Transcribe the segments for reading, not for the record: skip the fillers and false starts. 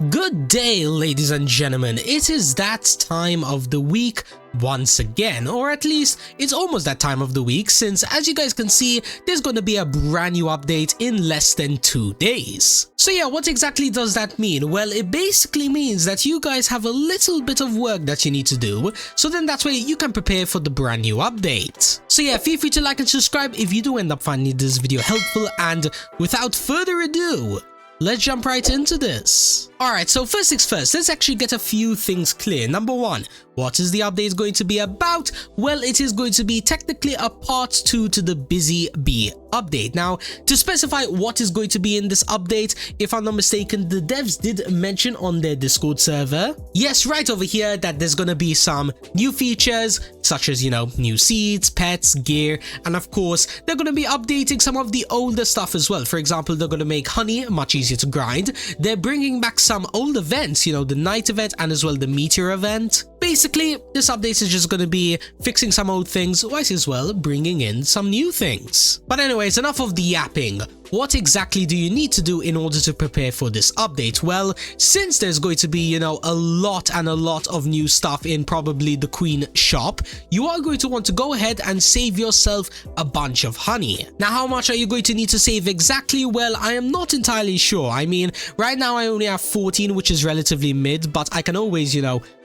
Good day, ladies and gentlemen. It is that time of the week once again, or at least it's almost that time of the week, since as you guys can see, there's going to be a brand new update in less than 2 days. So yeah, what exactly does that mean? Well, it basically means that you guys have a little bit of work that you need to do, so then that way you can prepare for the brand new update. So yeah, feel free to like and subscribe if you do end up finding this video helpful, and without further ado, let's jump right into this. Alright, so first things first, let's actually get a few things clear. Number one, what is the update going to be about? Well, it is going to be technically a part 2 to the BIZZY update. Now, to specify what is going to be in this update, if I'm not mistaken, the devs did mention on their Discord server, yes, right over here, that there's going to be some new features, such as, new seeds, pets, gear, and of course, they're going to be updating some of the older stuff as well. For example, they're going to make honey much easier to grind. They're bringing back some old events, the night event and as well the meteor event. Basically, this update is just going to be fixing some old things, whilst as well bringing in some new things. But anyways, enough of the yapping. What exactly do you need to do in order to prepare for this update? Well, since there's going to be, a lot of new stuff in probably the Queen shop, you are going to want to go ahead and save yourself a bunch of honey. Now, how much are you going to need to save exactly? Well, I am not entirely sure. I mean, right now I only have 14, which is relatively mid, but I can always,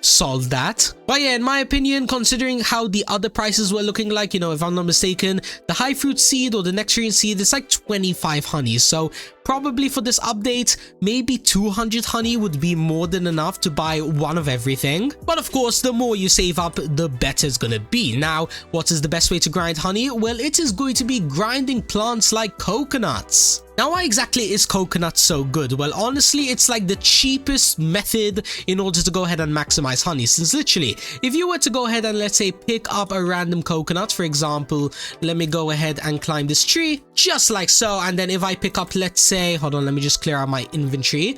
solve that. But yeah, in my opinion, considering how the other prices were looking like, if I'm not mistaken, the high fruit seed or the nectarine seed, it's like 25 honey. So probably for this update, maybe 200 honey would be more than enough to buy one of everything. But of course, the more you save up, the better it's gonna be. Now, what is the best way to grind honey? Well, it is going to be grinding plants like coconuts. Now, why exactly is coconut so good? Well, honestly, it's like the cheapest method in order to go ahead and maximize honey, since literally, if you were to go ahead and let's say pick up a random coconut, for example, let me go ahead and climb this tree, just like so, and then if I pick up, let's say, hold on, let me just clear out my inventory,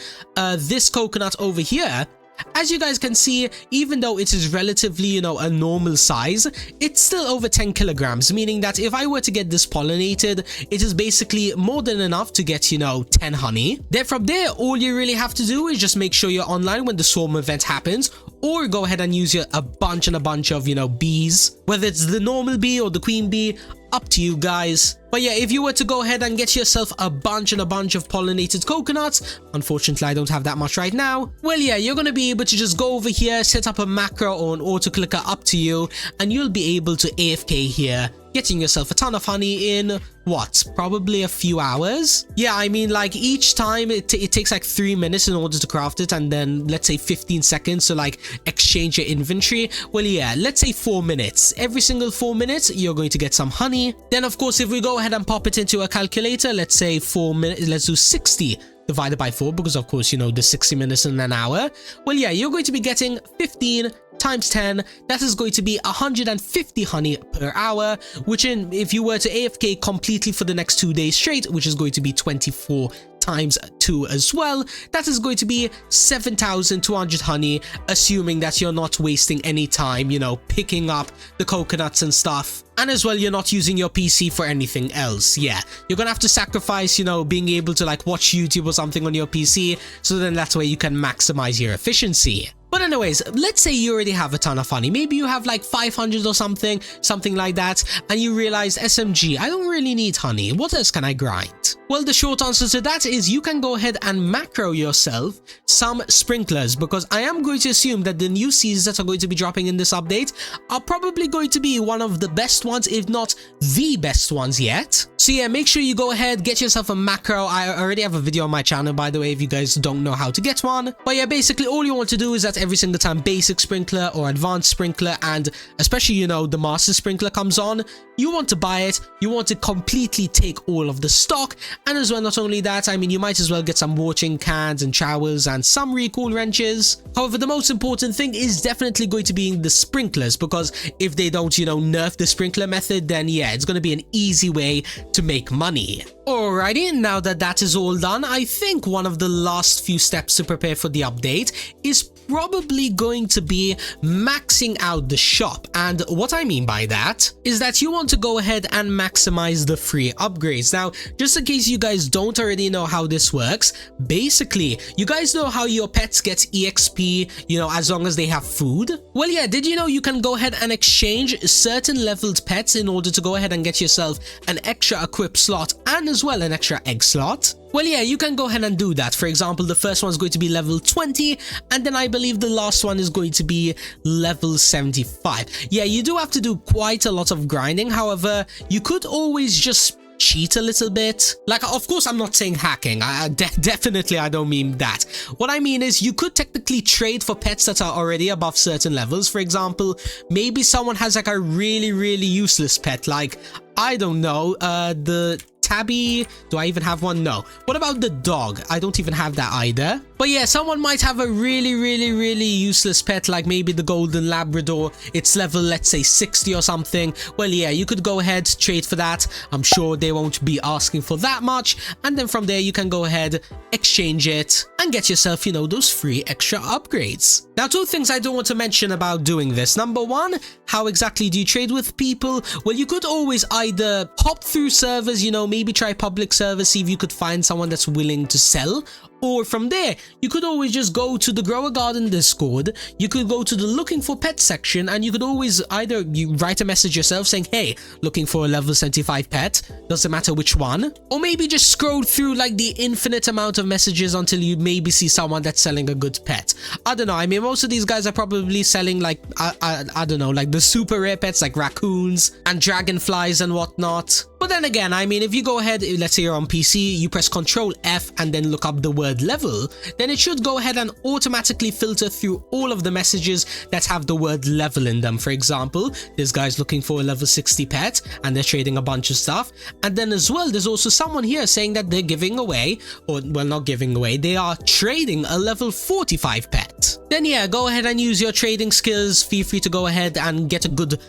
this coconut over here, as you guys can see, even though it is relatively, a normal size, it's still over 10 kilograms, meaning that if I were to get this pollinated, it is basically more than enough to get, 10 honey. Then from there, all you really have to do is just make sure you're online when the swarm event happens, or go ahead and use a bunch of, bees, whether it's the normal bee or the queen bee, up to you guys. But yeah, if you were to go ahead and get yourself a bunch of pollinated coconuts, unfortunately I don't have that much right now, well yeah, you're gonna be able to just go over here, set up a macro or an auto clicker, up to you, and you'll be able to AFK here, getting yourself a ton of honey in what, probably a few hours. Yeah, I mean, like each time it takes like 3 minutes in order to craft it, and then let's say 15 seconds to like exchange your inventory. Well yeah, let's say 4 minutes. Every single 4 minutes you're going to get some honey. Then of course, if we go ahead and pop it into a calculator, let's say 4 minutes, let's do 60 divided by 4, because of course, the 60 minutes in an hour. Well yeah, you're going to be getting 15 times 10, that is going to be 150 honey per hour, which if you were to AFK completely for the next 2 days straight, which is going to be 24 times 2 as well, that is going to be 7,200 honey, assuming that you're not wasting any time, picking up the coconuts and stuff. And as well, you're not using your PC for anything else. Yeah, you're gonna have to sacrifice, being able to like watch YouTube or something on your PC, so then that's where you can maximize your efficiency. But anyways, let's say you already have a ton of honey. Maybe you have like 500 or something like that, and you realize, SMG, I don't really need honey. What else can I grind? Well, the short answer to that is you can go ahead and macro yourself some sprinklers, because I am going to assume that the new seeds that are going to be dropping in this update are probably going to be one of the best ones, if not the best ones yet. So yeah, make sure you go ahead, get yourself a macro. I already have a video on my channel, by the way, if you guys don't know how to get one. But yeah, basically all you want to do is that every single time basic sprinkler or advanced sprinkler, and especially, the master sprinkler comes on, you want to buy it, you want to completely take all of the stock, and as well, not only that, I mean, you might as well get some watering cans and trowels and some recoil wrenches. However, the most important thing is definitely going to be the sprinklers, because if they don't, nerf the sprinkler method, then yeah, it's going to be an easy way to make money. Alrighty, now that that is all done, I think one of the last few steps to prepare for the update is probably going to be maxing out the shop. And what I mean by that is that you want to go ahead and maximize the free upgrades. Now, just in case you guys don't already know how this works, basically, you guys know how your pets get EXP, you know, as long as they have food? Well, yeah, did you know you can go ahead and exchange certain leveled pets in order to go ahead and get yourself an extra equip slot and as well an extra egg slot? Well, yeah, you can go ahead and do that. For example, the first one's going to be level 20, and then I believe the last one is going to be level 75. Yeah, you do have to do quite a lot of grinding. However, you could always just cheat a little bit. Like, of course, I'm not saying hacking. Definitely, I don't mean that. What I mean is you could technically trade for pets that are already above certain levels. For example, maybe someone has like a really useless pet, like, I don't know, the tabby. Do I even have one? No. What about the dog? I don't even have that either. But yeah, someone might have a really useless pet, like maybe the golden labrador. It's level, let's say 60 or something. Well, yeah, you could go ahead, trade for that. I'm sure they won't be asking for that much, and then from there you can go ahead, exchange it and get yourself, you know, those free extra upgrades. Now, two things I do want to mention about doing this. Number one, how exactly do you trade with people? Well, you could always either hop through servers, you know, maybe try public servers, see if you could find someone that's willing to sell. Or from there, you could always just go to the Grower Garden Discord, you could go to the looking for pets section, and you could always either you write a message yourself saying, hey, looking for a level 75 pet, doesn't matter which one, or maybe just scroll through like the infinite amount of messages until you maybe see someone that's selling a good pet. I don't know, I mean, most of these guys are probably selling like, I don't know, like the super rare pets like raccoons and dragonflies and whatnot. But then again, I mean, if you go ahead, let's say you're on PC, you press Ctrl F and then look up the word level, then it should go ahead and automatically filter through all of the messages that have the word level in them. For example, this guy's looking for a level 60 pet and they're trading a bunch of stuff. And then as well, there's also someone here saying that they're giving away, or well, not giving away, they are trading a level 45 pet. Then yeah, go ahead and use your trading skills. Feel free to go ahead and get a good,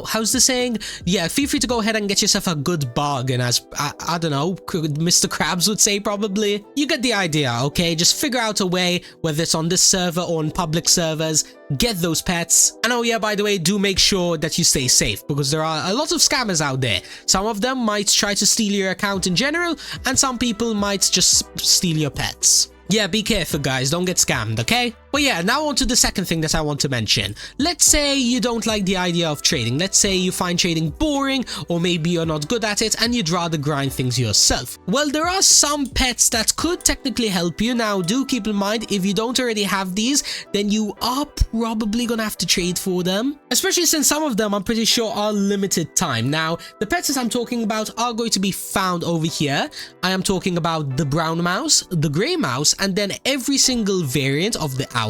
how's the saying? Yeah, feel free to go ahead and get yourself a good bargain, as I don't know, Mr. Krabs would say probably. You get the idea, okay? Just figure out a way, whether it's on this server or on public servers, get those pets. And oh yeah, by the way, do make sure that you stay safe, because there are a lot of scammers out there. Some of them might try to steal your account in general, and some people might just steal your pets. Yeah, be careful guys, don't get scammed, okay? But yeah, now on to the second thing that I want to mention. Let's say you don't like the idea of trading. Let's say you find trading boring, or maybe you're not good at it and you'd rather grind things yourself. Well, there are some pets that could technically help you. Now, do keep in mind, if you don't already have these, then you are probably gonna have to trade for them. Especially since some of them, I'm pretty sure, are limited time. Now, the pets that I'm talking about are going to be found over here. I am talking about the brown mouse, the grey mouse, and then every single variant of the owl.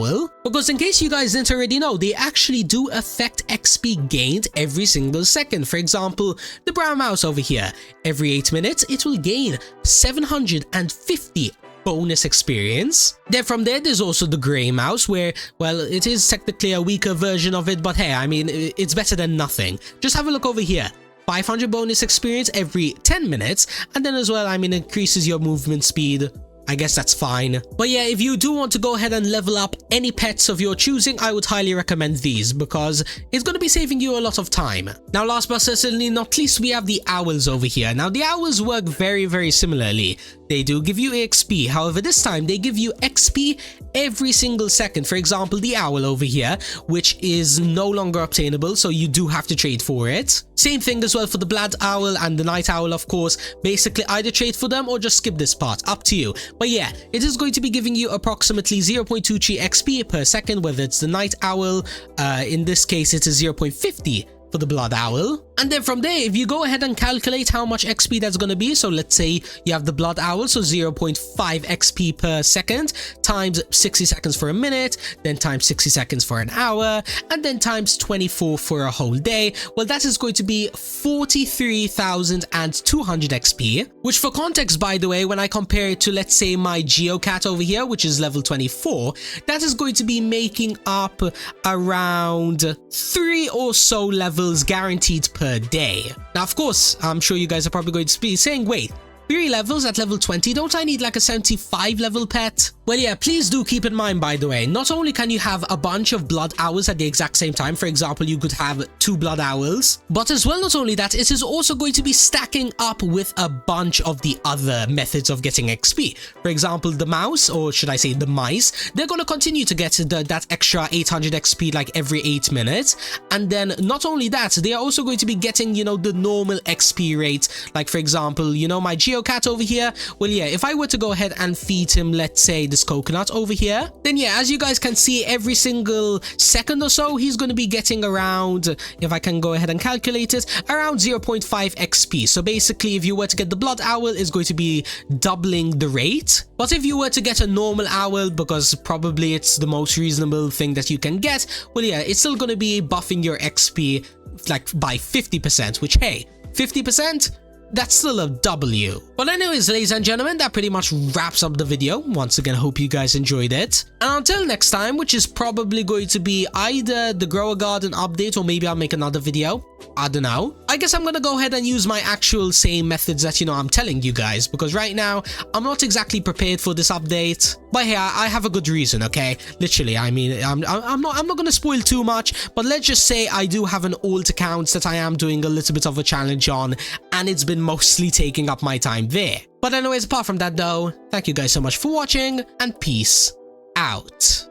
Because in case you guys didn't already know, they actually do affect XP gained every single second. For example, the brown mouse over here, every 8 minutes it will gain 750 bonus experience. Then from there, there's also the grey mouse, where, well, it is technically a weaker version of it, but hey, I mean, it's better than nothing. Just have a look over here. 500 bonus experience every 10 minutes, and then as well, I mean, it increases your movement speed. I guess that's fine. But yeah, if you do want to go ahead and level up any pets of your choosing, I would highly recommend these, because it's going to be saving you a lot of time. Now, last but certainly not least, we have the owls over here. Now, the owls work very similarly. They do give you XP, however this time they give you XP every single second. For example, the owl over here, which is no longer obtainable, so you do have to trade for it. Same thing as well for the black owl and the night owl, of course. Basically, either trade for them or just skip this part, up to you. But yeah, it is going to be giving you approximately 0.23 XP per second, whether it's the night owl, in this case it is 0.50 for the blood owl. And then from there, if you go ahead and calculate how much XP that's going to be, so let's say you have the blood owl, so 0.5 XP per second, times 60 seconds for a minute, then times 60 seconds for an hour, and then times 24 for a whole day. Well, that is going to be 43,200 XP, which for context, by the way, when I compare it to, let's say, my Geocat over here, which is level 24, that is going to be making up around 3 or so levels guaranteed per day. Now, of course, I'm sure you guys are probably going to be saying, wait, 3 levels at level 20. Don't I need like a 75 level pet? Well, yeah, please do keep in mind, by the way, not only can you have a bunch of blood owls at the exact same time, for example, you could have 2 blood owls, but as well, not only that, it is also going to be stacking up with a bunch of the other methods of getting XP. For example, the mouse, or should I say the mice, they're going to continue to get that extra 800 XP like every 8 minutes. And then not only that, they are also going to be getting, you know, the normal XP rate. Like, for example, you know, my geocat over here. Well, yeah, if I were to go ahead and feed him, let's say, this coconut over here, then yeah, as you guys can see, every single second or so, he's going to be getting around, if I can go ahead and calculate it, around 0.5 XP. So basically, if you were to get the blood owl, it's going to be doubling the rate. But if you were to get a normal owl, because probably it's the most reasonable thing that you can get, well, yeah, it's still going to be buffing your XP like by 50%, which, hey, 50%? That's still a W. But anyways, ladies and gentlemen, that pretty much wraps up the video. Once again, hope you guys enjoyed it. And until next time, which is probably going to be either the Grower Garden update or maybe I'll make another video. I don't know. I guess I'm gonna go ahead and use my actual same methods that, you know, I'm telling you guys, because right now I'm not exactly prepared for this update. But hey, I have a good reason, okay? Literally, I mean, I'm not gonna spoil too much, but let's just say I do have an old account that I am doing a little bit of a challenge on, and it's been mostly taking up my time there. But anyways, apart from that though, thank you guys so much for watching, and peace out.